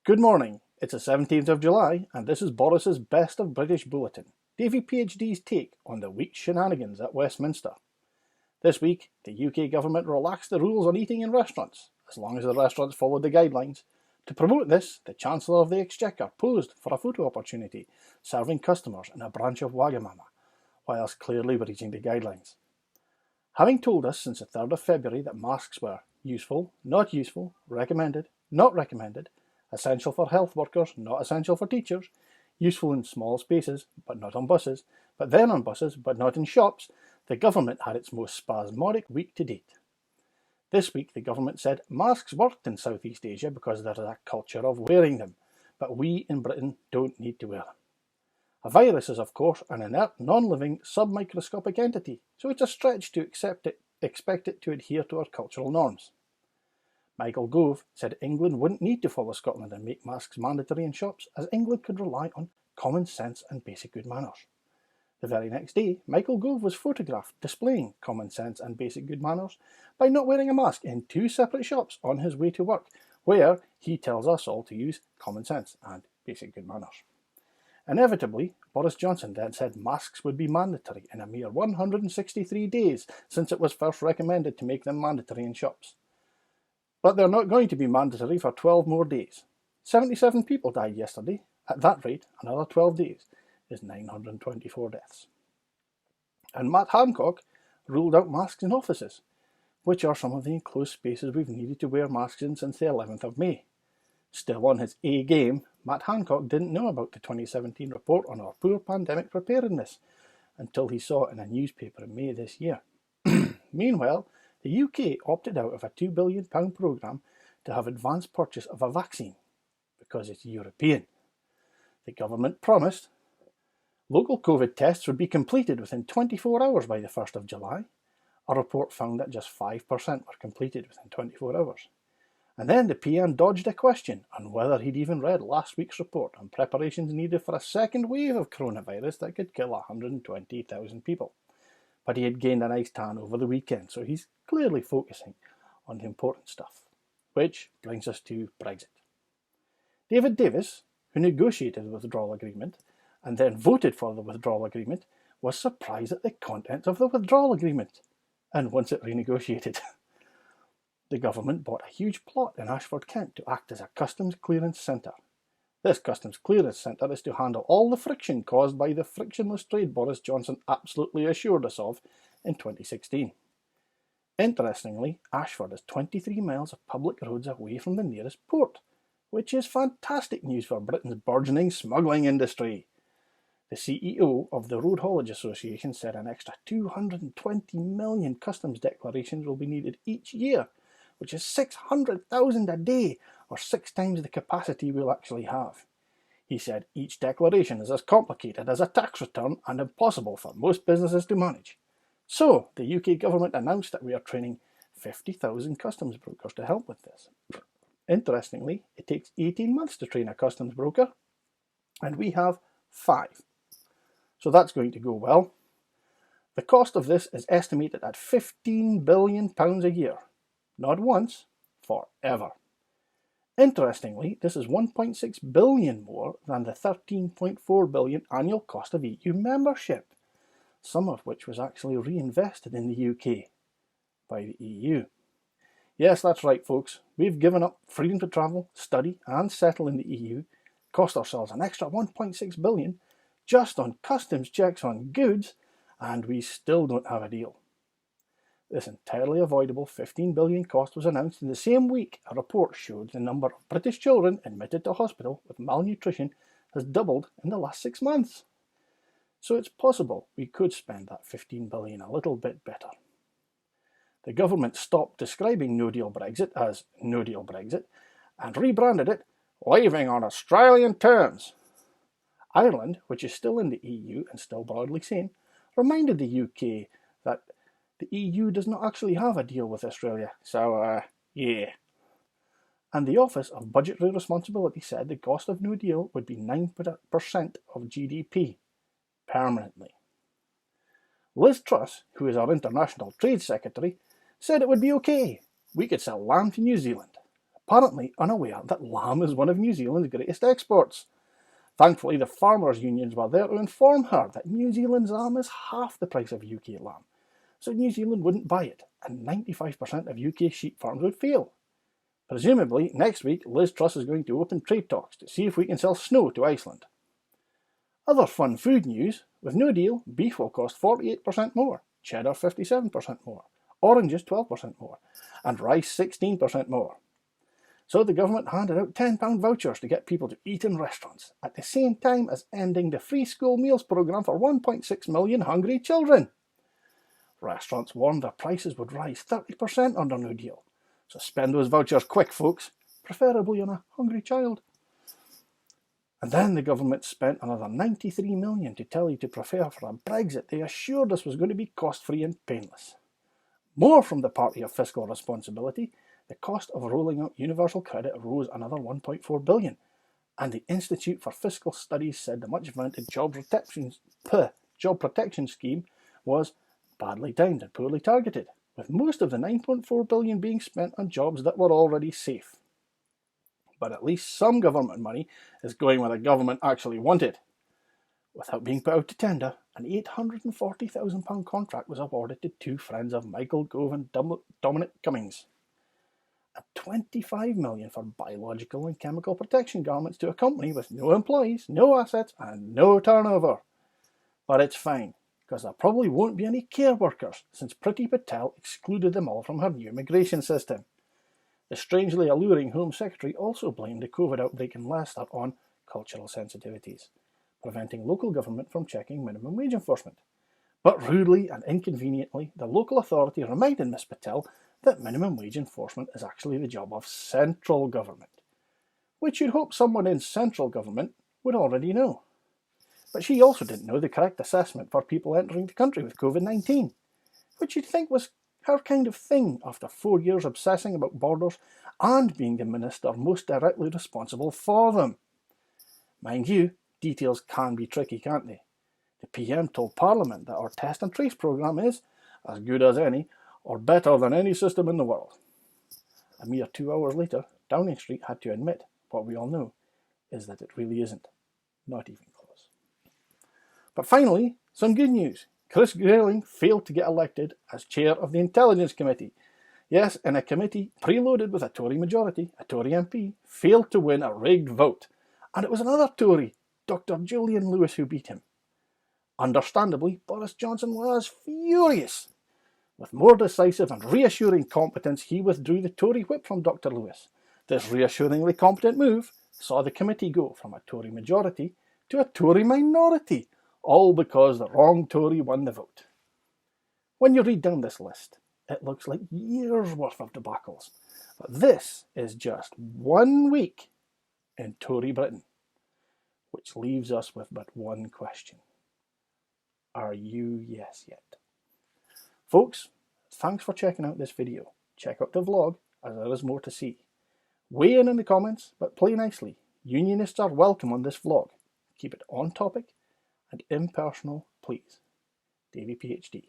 Good morning, it's the 17th of July and this is Boris's Best of British Bulletin, Davy PhD's take on the week's shenanigans at Westminster. This week, the UK government relaxed the rules on eating in restaurants, as long as the restaurants followed the guidelines. To promote this, the Chancellor of the Exchequer posed for a photo opportunity, serving customers in a branch of Wagamama, whilst clearly breaching the guidelines. Having told us since the 3rd of February that masks were useful, not useful, recommended, not recommended, essential for health workers, not essential for teachers, useful in small spaces, but not on buses, but then on buses, but not in shops, the government had its most spasmodic week to date. This week, the government said masks worked in Southeast Asia because there is a culture of wearing them, but we in Britain don't need to wear them. A virus is, of course, an inert, non-living, submicroscopic entity, so it's a stretch to expect it to adhere to our cultural norms. Michael Gove said England wouldn't need to follow Scotland and make masks mandatory in shops, as England could rely on common sense and basic good manners. The very next day, Michael Gove was photographed displaying common sense and basic good manners by not wearing a mask in 2 separate shops on his way to work, where he tells us all to use common sense and basic good manners. Inevitably, Boris Johnson then said masks would be mandatory in a mere 163 days since it was first recommended to make them mandatory in shops. But they're not going to be mandatory for 12 more days. 77 people died yesterday. At that rate, another 12 days is 924 deaths. And Matt Hancock ruled out masks in offices, which are some of the enclosed spaces we've needed to wear masks in since the 11th of May. Still on his A game, Matt Hancock didn't know about the 2017 report on our poor pandemic preparedness until he saw it in a newspaper in May this year. Meanwhile, the UK opted out of a £2 billion programme to have advance purchase of a vaccine because it's European. The government promised local COVID tests would be completed within 24 hours by the 1st of July. A report found that just 5% were completed within 24 hours. And then the PM dodged a question on whether he'd even read last week's report on preparations needed for a second wave of coronavirus that could kill 120,000 people. But he had gained a nice tan over the weekend, so he's clearly focusing on the important stuff. Which brings us to Brexit. David Davis, who negotiated the withdrawal agreement and then voted for the withdrawal agreement, was surprised at the contents of the withdrawal agreement and wants it renegotiated. The government bought a huge plot in Ashford, Kent to act as a customs clearance centre. This customs clearance centre is to handle all the friction caused by the frictionless trade Boris Johnson absolutely assured us of in 2016. Interestingly, Ashford is 23 miles of public roads away from the nearest port, which is fantastic news for Britain's burgeoning smuggling industry. The CEO of the Road Haulage Association said an extra 220 million customs declarations will be needed each year, which is 600,000 a day, or 6 times the capacity we'll actually have. He said each declaration is as complicated as a tax return and impossible for most businesses to manage. So, the UK government announced that we are training 50,000 customs brokers to help with this. Interestingly, it takes 18 months to train a customs broker, and we have 5. So that's going to go well. The cost of this is estimated at £15 billion a year. Not once, forever. Interestingly, this is 1.6 billion more than the 13.4 billion annual cost of EU membership, some of which was actually reinvested in the UK by the EU. Yes, that's right, folks. We've given up freedom to travel, study, and settle in the EU, cost ourselves an extra 1.6 billion just on customs checks on goods, and we still don't have a deal. This entirely avoidable 15 billion cost was announced in the same week a report showed the number of British children admitted to hospital with malnutrition has doubled in the last 6 months. So it's possible we could spend that 15 billion a little bit better. The government stopped describing No Deal Brexit as No Deal Brexit and rebranded it Leaving on Australian Terms. Ireland, which is still in the EU and still broadly sane, reminded the UK that the EU does not actually have a deal with Australia, so yeah. And the Office of Budgetary Responsibility said the cost of no deal would be 9% of GDP, permanently. Liz Truss, who is our International Trade Secretary, said it would be okay. We could sell lamb to New Zealand. apparently unaware that lamb is one of New Zealand's greatest exports. Thankfully, the farmers' unions were there to inform her that New Zealand's lamb is half the price of UK lamb, so New Zealand wouldn't buy it, and 95% of UK sheep farms would fail. Presumably, next week, Liz Truss is going to open trade talks to see if we can sell snow to Iceland. Other fun food news: with no deal, beef will cost 48% more, cheddar 57% more, oranges 12% more, and rice 16% more. So the government handed out £10 vouchers to get people to eat in restaurants, at the same time as ending the free school meals programme for 1.6 million hungry children. Restaurants warned their prices would rise 30% under no deal. So spend those vouchers quick, folks, preferably on a hungry child. And then the government spent another $93 million to tell you to prepare for a Brexit they assured us was going to be cost-free and painless. More from the party of fiscal responsibility, the cost of rolling out universal credit rose another $1.4 billion, and the Institute for Fiscal Studies said the much-vaunted job protection scheme was badly timed and poorly targeted, with most of the $9.4 billion being spent on jobs that were already safe. But at least some government money is going where the government actually wanted. Without being put out to tender, an £840,000 contract was awarded to two friends of Michael Gove and Dominic Cummings, and $25 million for biological and chemical protection garments to a company with no employees, no assets, and no turnover. But it's fine, because there probably won't be any care workers, since Priti Patel excluded them all from her new immigration system. The strangely alluring Home Secretary also blamed the COVID outbreak in Leicester on cultural sensitivities, preventing local government from checking minimum wage enforcement. But rudely and inconveniently, the local authority reminded Ms Patel that minimum wage enforcement is actually the job of central government, which you'd hope someone in central government would already know. But she also didn't know the correct assessment for people entering the country with COVID-19, which you'd think was her kind of thing after 4 years obsessing about borders and being the minister most directly responsible for them. Mind you, details can be tricky, can't they? The PM told Parliament that our test and trace programme is as good as any, or better than any system in the world. A mere 2 hours later, Downing Street had to admit what we all know is that it really isn't. Not even close. But finally, some good news. Chris Grayling failed to get elected as chair of the Intelligence Committee. Yes, in a committee preloaded with a Tory majority, a Tory MP failed to win a rigged vote. And it was another Tory, Dr. Julian Lewis, who beat him. Understandably, Boris Johnson was furious. With more decisive and reassuring competence, he withdrew the Tory whip from Dr. Lewis. This reassuringly competent move saw the committee go from a Tory majority to a Tory minority, all because the wrong Tory won the vote. When you read down this list, it looks like years' worth of debacles. But this is just 1 week in Tory Britain, which leaves us with but one question. Are you yes yet? Folks, thanks for checking out this video. Check out the vlog, as there is more to see. Weigh in the comments, but play nicely. Unionists are welcome on this vlog. Keep it on topic and impersonal, please. Davey PhD.